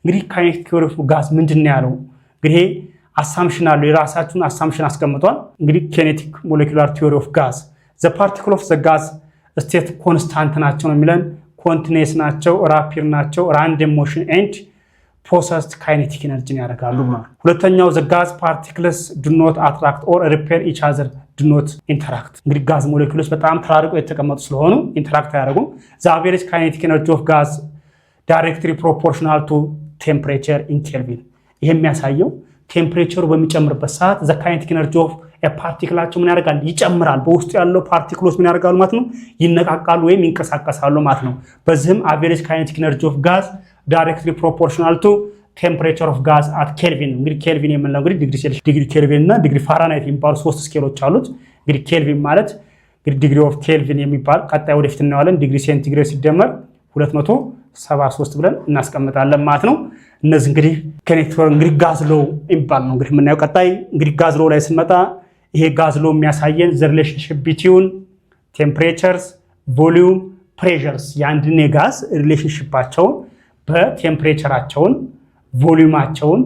እንግዲህ ካይኔቲክ ቲዮሪ ኦፍ ጋዝ ምንድነው ያለው? እንግዲህ አሳምፕሽን አለው የራሳችሁን አሳምፕሽን አስቀምጧል። እንግዲህ ኪኔቲክ ሞለኪውላር ቲዮሪ ኦፍ ጋዝ ዘ ፓርቲክል ኦፍ ዘ ጋዝ ስቴት ኮንስታንት ናቸው ነው የሚለን። ኮንቲኒየስ ናቸው፣ ራፒድ ናቸው፣ ራንደም ሞሽን ኤንድ ፖሰስድ ካይኔቲክ ኤነርጂን ያደርጋሉ ማለት። ሁለተኛው ዘ ጋዝ ፓርቲክልስ ዱ ኖት አትራክት ኦር ሪፔል ኢች አዘር ዱ ኖት ኢንተራክት። እንግዲህ ጋዝ ሞለኪውሎች በጣም ተራርቀው የተቀመጡ ስለሆኑ ኢንተራክት አያደርጉም። ዘ አቨሬጅ ካይኔቲክ ኤነርጂ ኦፍ ጋዝ ዳይሬክትሊ ፕሮፖርሽናል ቱ ቴምፕሬቸር ኢን ኬልቪን። ይሄ የሚያሳየው ቴምፕሬቸሩ በሚጨምርበት ሰዓት ዘ ካይኔቲክ ኤነርጂ ኦፍ ፓርቲክላቸው ምን ያደርጋል? ይጨምራል። በውስጡ ያለው ፓርቲክሎች ምን ያደርጋሉ ማለት ነው? ይነቃቃሉ ወይም ይንቀሳቀሳሉ ማለት ነው። በዚህም አቨሬጅ ካይኔቲክ ኤነርጂ ኦፍ ጋዝ ዳይሬክትሊ ፕሮፖርሽናል ቱ ቴምፕሬቸር ኦፍ ጋዝ አት ኬልቪን። እንግዲህ ኬልቪን የምንለው እንግዲህ ዲግሪ ሴልሺየስ፣ ዲግሪ ኬልቪን እና ዲግሪ ፋራናይት የሚባሉ ሶስት ስኬሎች አሉት። እንግዲህ ኬልቪን ማለት እንግዲህ ዲግሪ ኦፍ ኬልቪን የሚባል ቀጣይ ወደፊት እናያለን። ዲግሪ ሴንቲግሬድ ሲደመር 273 ብለን እናስቀምጣለን ማለት ነው። እነዚህ እንግዲህ ኪኔቲክ እንግዲህ ጋዝ ሎው የሚባል ነው እንግዲህ የምናየው። ቀጣይ እንግዲህ ጋዝ ሎው ላይ ስንመጣ ይሄ ጋዝ ሎው የሚያሳየን ዘ ሪሌሽንሺፕ ቢትዊን ቴምፕሬቸርስ፣ ቮሊዩም፣ ፕሬሸርስ የአንድን የጋዝ ሪሌሽንሺፓቸውን በቴምፕሬቸራቸውን፣ ቮሊዩማቸውን፣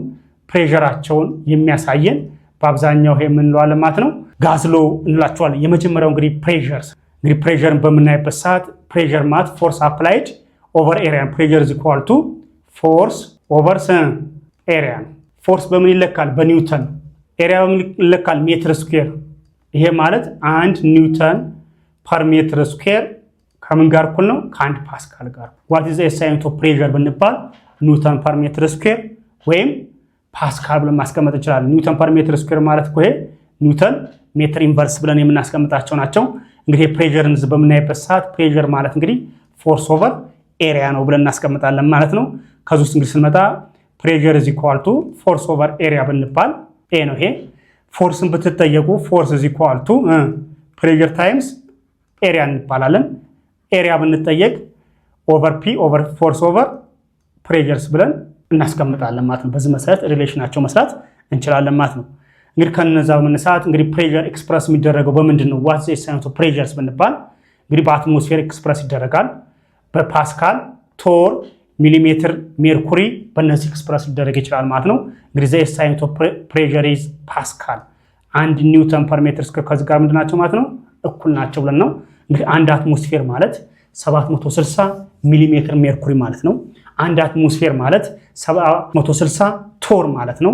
ፕሬሸራቸውን የሚያሳየን በአብዛኛው ይሄ የምንለዋለን ማለት ነው። ጋዝ ሎው እንላቸዋለን። የመጀመሪያው እንግዲህ ፕሬሸርስ። እንግዲህ ፕሬሸርን በምናይበት ሰዓት ፕሬሸር ማለት ፎርስ አፕላይድ ኦቨር ኤሪያ፣ ፕሬሸር ኢዝ ኢኳል ቱ ፎርስ ኦቨር ኤሪያ። ፎርስ በምን ይለካል? በኒውተን። ኤሪያ በምን ይለካል? ሜትር ስኩዌር። ይሄ ማለት 1 ኒውተን ፐር ሜትር ስኩዌር ከምን ጋር እኩል ነው? ከ1 ፓስካል ጋር። ዋት ኢዝ ኤ ሳይንት ኦፍ ፕሬሸር ብንባል ኒውተን ፐር ሜትር ስኩዌር ወይም ፓስካል ብለን ማስቀመጥ እንችላለን። ኒውተን ፐር ሜትር ስኩዌር ማለት እኮ ይሄ ኒውተን ሜትር ኢንቨርስ ብለን የምናስቀምጣቸው ናቸው። እንግዲህ ፕሬሸርን በምናይበት ሰዓት ፕሬሸር ማለት እንግዲህ ፎርስ ኦቨር ኤሪያ ነው ብለን እናስቀምጣለን ማለት ነው። ከዚህ ውስጥ እንግዲህ ስንመጣ ፕሬሸር ኢዝ ኢኳል ቱ ፎርስ ኦቨር ኤሪያ ብንባል ኤ ነው። ይሄ ፎርስን ብትጠየቁ ፎርስ ኢዝ ኢኳል ቱ ፕሬሸር ታይምስ ኤሪያ እንባላለን። ኤሪያ ብንጠየቅ ኦቨር ፒ ኦቨር ፎርስ ኦቨር ፕሬሸርስ ብለን እናስቀምጣለን ማለት ነው። በዚህ መሰረት ሪሌሽናቸው መስራት እንችላለን ማለት ነው። እንግዲህ ከነዛ በመነሳት እንግዲህ ፕሬሸር ኤክስፕረስ የሚደረገው በምንድን ነው? ዋትስ ዘ ሳይንስ ኦፍ ፕሬሸርስ ብንባል እንግዲህ በአትሞስፌር ኤክስፕረስ ይደረጋል። በፓስካል፣ ቶር፣ ሚሊሜትር ሜርኩሪ በእነዚህ ኤክስፕረስ ሊደረግ ይችላል ማለት ነው። እንግዲህ ዘ ሳይንስ ኦፍ ፕሬሸር ኢዝ ፓስካል። 1 ኒውተን ፐር ሜትር ስኩዌር ከዚህ ጋር ምንድን ናቸው ማለት ነው? እኩል ናቸው ብለን ነው። እንግዲህ አንድ አትሞስፌር ማለት 760 ሚሊሜትር ሜርኩሪ ማለት ነው። አንድ አትሞስፌር ማለት 760 ቶር ማለት ነው።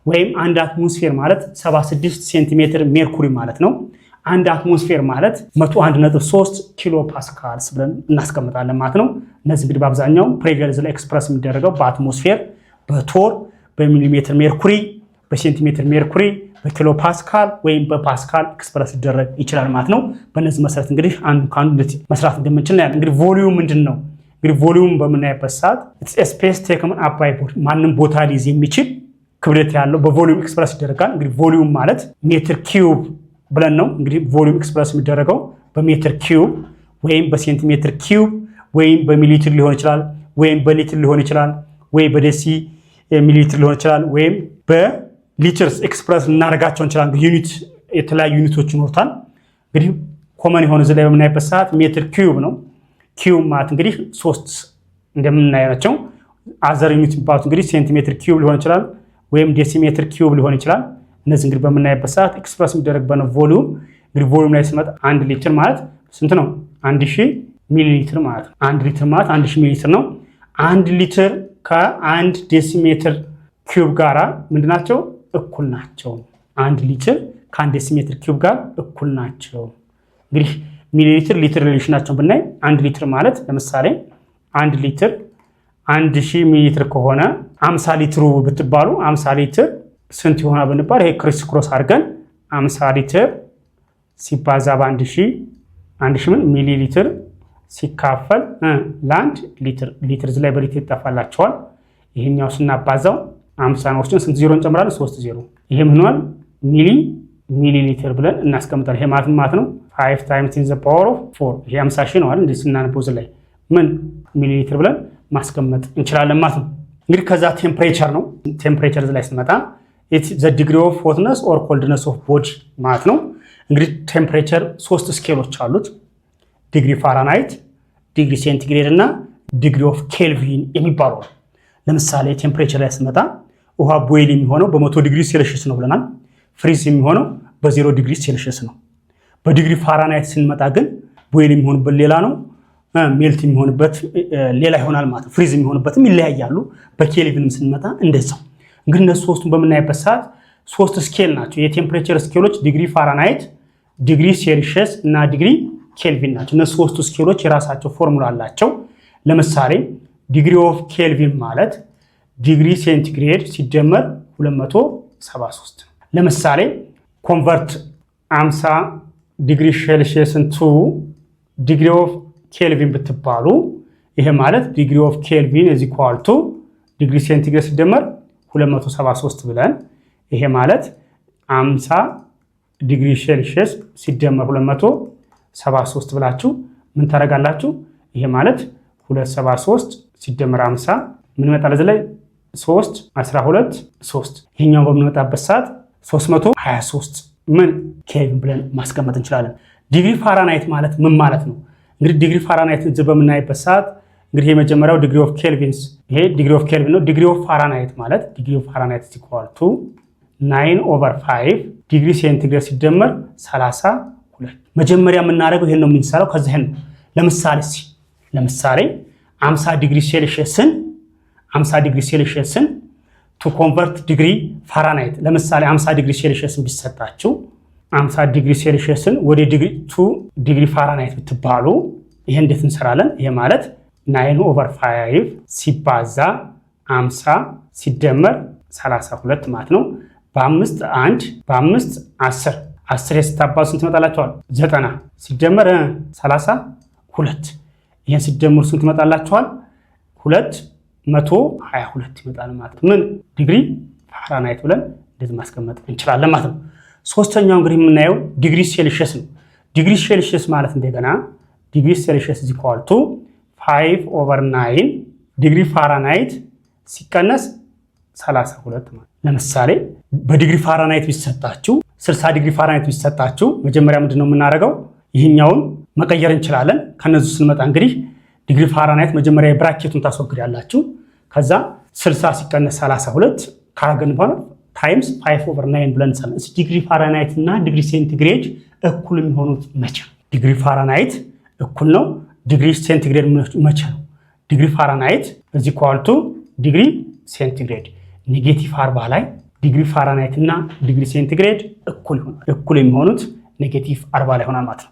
ወይም አንድ አትሞስፌር ማለት 76 ሴንቲሜትር ሜርኩሪ ማለት ነው። አንድ አትሞስፌር ማለት 101.3 ኪሎ ፓስካልስ ብለን እናስቀምጣለን ማለት ነው። እነዚህ እንግዲህ በአብዛኛው ፕሬሸር ላይ ኤክስፕረስ የሚደረገው በአትሞስፌር፣ በቶር፣ በሚሊሜትር ሜርኩሪ፣ በሴንቲሜትር ሜርኩሪ፣ በኪሎ ፓስካል ወይም በፓስካል ኤክስፕረስ ሊደረግ ይችላል ማለት ነው። በእነዚህ መሰረት እንግዲህ አንዱ ከአንዱ መስራት እንደምንችል እናያለን። እንግዲህ ቮሊዩም ምንድን ነው? እንግዲህ ቮሊዩም በምናይበት ሰዓት ስፔስ ቴክን አፕ ባይ ቦዲ ማንም ቦታ ሊይዝ የሚችል ክብደት ያለው በቮሊዩም ኤክስፕረስ ይደረጋል። እንግዲህ ቮሊዩም ማለት ሜትር ኪዩብ ብለን ነው እንግዲህ ቮሊዩም ኤክስፕረስ የሚደረገው በሜትር ኪዩብ ወይም በሴንቲሜትር ኪዩብ ወይም በሚሊሊትር ሊሆን ይችላል ወይም በሊትር ሊሆን ይችላል ወይ በዴሲ ሚሊሊትር ሊሆን ይችላል ወይም በሊትርስ ኤክስፕረስ እናደርጋቸው እንችላለን። ዩኒት የተለያዩ ዩኒቶች ይኖሩታል። እንግዲህ ኮመን የሆነ እዚህ ላይ በምናይበት ሰዓት ሜትር ኪዩብ ነው። ኪዩብ ማለት እንግዲህ 3 እንደምናያቸው አዘር ዩኒት የሚባሉት እንግዲህ ሴንቲሜትር ኪዩብ ሊሆን ይችላል ወይም ዴሲሜትር ኪዩብ ሊሆን ይችላል። እነዚህ እንግዲህ በምናይበት ሰዓት ኤክስፕረስ የሚደረግበት ነው ቮሊዩም። እንግዲህ ቮሊዩም ላይ ስንመጣ 1 ሊትር ማለት ስንት ነው? 1000 ሚሊ ሊትር ማለት ነው። 1 ሊትር ማለት 1000 ሚሊ ሊትር ነው። 1 ሊትር ከ1 ዴሲሜትር ኪዩብ ጋራ ምንድናቸው? እኩል ናቸው። 1 ሊትር ከ1 ዴሲሜትር ኪዩብ ጋር እኩል ናቸው። እንግዲህ ሚሊ ሊትር ሊትር ሪሌሽናቸውን ብናይ 1 ሊትር ማለት ለምሳሌ 1 ሊትር 1000 ሚሊ ሊትር ከሆነ 50 ሊትሩ ብትባሉ 50 ሊትር ስንት ይሆናል ብንባል ይሄ ክሪስ ክሮስ አድርገን 50 ሊትር ሲባዛ በ1000 ሚሊ ሊትር ሲካፈል ለ1 ሊትር ሊትር ላይ በሊትር ይጠፋላቸዋል። ይሄኛው ስናባዛው 50 ነው ወስደን ስንት ዜሮ እንጨምራለን? 3 ዜሮ። ይሄ ምን ሆኗል? ሚሊ ሊትር ብለን እናስቀምጣለን። ይሄ ማለት ነው 5 ታይምስ ኢን ዘ ፓወር ኦፍ 4 ይሄ 50 ሺህ ነው አይደል? እንዴ ስናነበው ላይ ምን ሚሊ ሊትር ብለን ማስቀመጥ እንችላለን ማለት ነው። እንግዲህ ከዛ ቴምፕሬቸር ነው። ቴምፕሬቸር ላይ ስንመጣ ዘ ዲግሪ ኦፍ ሆትነስ ኦር ኮልድነስ ኦፍ ቦዲ ማለት ነው። እንግዲህ ቴምፕሬቸር 3 ስኬሎች አሉት። ዲግሪ ፋራናይት፣ ዲግሪ ሴንቲግሬድ እና ዲግሪ ኦፍ ኬልቪን የሚባሉ። ለምሳሌ ቴምፕሬቸር ላይ ስንመጣ ውሃ ቦይል የሚሆነው በ100 ዲግሪ ሴልሺየስ ነው ብለናል። ፍሪዝ የሚሆነው በ0 ዲግሪ ሴልሺየስ ነው። በዲግሪ ፋራናይት ስንመጣ ግን ቦይል የሚሆንበት ሌላ ነው፣ ሜልት የሚሆንበት ሌላ ይሆናል ማለት ነው። ፍሪዝ የሚሆንበትም ይለያያሉ። በኬልቪንም ስንመጣ እንደዛው። እንግዲህ እነሱ ሶስቱን በምናይበት ሰዓት ሶስት ስኬል ናቸው። የቴምፕሬቸር ስኬሎች ዲግሪ ፋራናይት፣ ዲግሪ ሴልሺየስ እና ዲግሪ ኬልቪን ናቸው። እነሱ ሶስቱ ስኬሎች የራሳቸው ፎርሙላ አላቸው። ለምሳሌ ዲግሪ ኦፍ ኬልቪን ማለት ዲግሪ ሴንቲግሬድ ሲደመር 273። ለምሳሌ ኮንቨርት 50 ዲግሪ ሴልሺየስን ቱ ዲግሪ ኦፍ ኬልቪን ብትባሉ ይሄ ማለት ዲግሪ ኦፍ ኬልቪን ኢዝ ኢኳል ቱ ዲግሪ ሴንቲግሬድ ሲደመር 273 ብለን ይሄ ማለት 50 ዲግሪ ሴልሺየስ ሲደመር 273 ብላችሁ ምን ታደርጋላችሁ? ይሄ ማለት 273 ሲደመር 50 ምን ይመጣል? እዚህ ላይ 3 12 3 ይሄኛው በምንመጣበት ሰዓት 323 ምን ኬልቪን ብለን ማስቀመጥ እንችላለን። ዲግሪ ፋራናይት ማለት ምን ማለት ነው? እንግዲህ ዲግሪ ፋራናይት በምናይበት ሰዓት እንግዲህ የመጀመሪያው ዲግሪ ኦፍ ኬልቪንስ ይሄ ዲግሪ ኦፍ ኬልቪን ነው። ዲግሪ ኦፍ ፋራናይት ማለት ዲግሪ ኦፍ ፋራናይት ኢዝ ኢኳል ቱ 9/5 ዲግሪ ሴንቲግሬድ ሲደመር 32። መጀመሪያ የምናደርገው ይሄን ነው የምንሰራው። ከዚህ ነው ለምሳሌ 50 ዲግሪ ሴልሺየስን ቱ ኮንቨርት ዲግሪ ፋራናይት ለምሳሌ 50 ዲግሪ ሴልሺየስን ቢሰጣችሁ 50 ዲግሪ ሴልሺየስን ወደ ዲግሪ ፋራናይት ብትባሉ ይሄ እንዴት እንሰራለን? ይሄ ማለት 9/5 ሲባዛ 50 ሲደመር 32 ማለት ነው። በ5 1 በ5 10 10 ስታባዙ ስንት ይመጣላችኋል? 90 ሲደመር 32 ይሄን ሲደመር ስንት ይመጣላችኋል? 222 ይመጣል ማለት ነው። ምን ዲግሪ ፋራናይት ብለን እንደዚህ ማስቀመጥ እንችላለን ማለት ነው። ሶስተኛው እንግዲህ የምናየው ዲግሪ ሴልሺየስ ነው። ዲግሪ ሴልሺየስ ማለት እንደገና ዲግሪ ሴልሺየስ ኢዝ ኢኳል ቱ 5/9 ዲግሪ ፋራናይት ሲቀነስ 32 ማለት። ለምሳሌ በዲግሪ ፋራናይት ቢሰጣችሁ 60 ዲግሪ ፋራናይት ቢሰጣችሁ መጀመሪያ ምንድነው የምናደርገው? ይህኛውን መቀየር እንችላለን። ከነዚህ ስንመጣ እንግዲህ ዲግሪ ፋራናይት መጀመሪያ የብራኬቱን ታስወግዳላችሁ። ከዛ 60 ሲቀነስ 32 ካረገን በኋላ ታይምስ 5/9 ብለን እንሰራለን። እዚህ ዲግሪ ፋራናይት እና ዲግሪ ሴንቲግሬድ እኩል የሚሆኑት መቼ? ዲግሪ ፋራናይት እኩል ነው ዲግሪ ሴንቲግሬድ መቼ ነው? ዲግሪ ፋራናይት እዚህ ኳልቱ ዲግሪ ሴንቲግሬድ ኔጌቲቭ 40 ላይ ዲግሪ ፋራናይት እና ዲግሪ ሴንቲግሬድ እኩል የሚሆኑት ኔጌቲቭ 40 ላይ ሆናል ማለት ነው።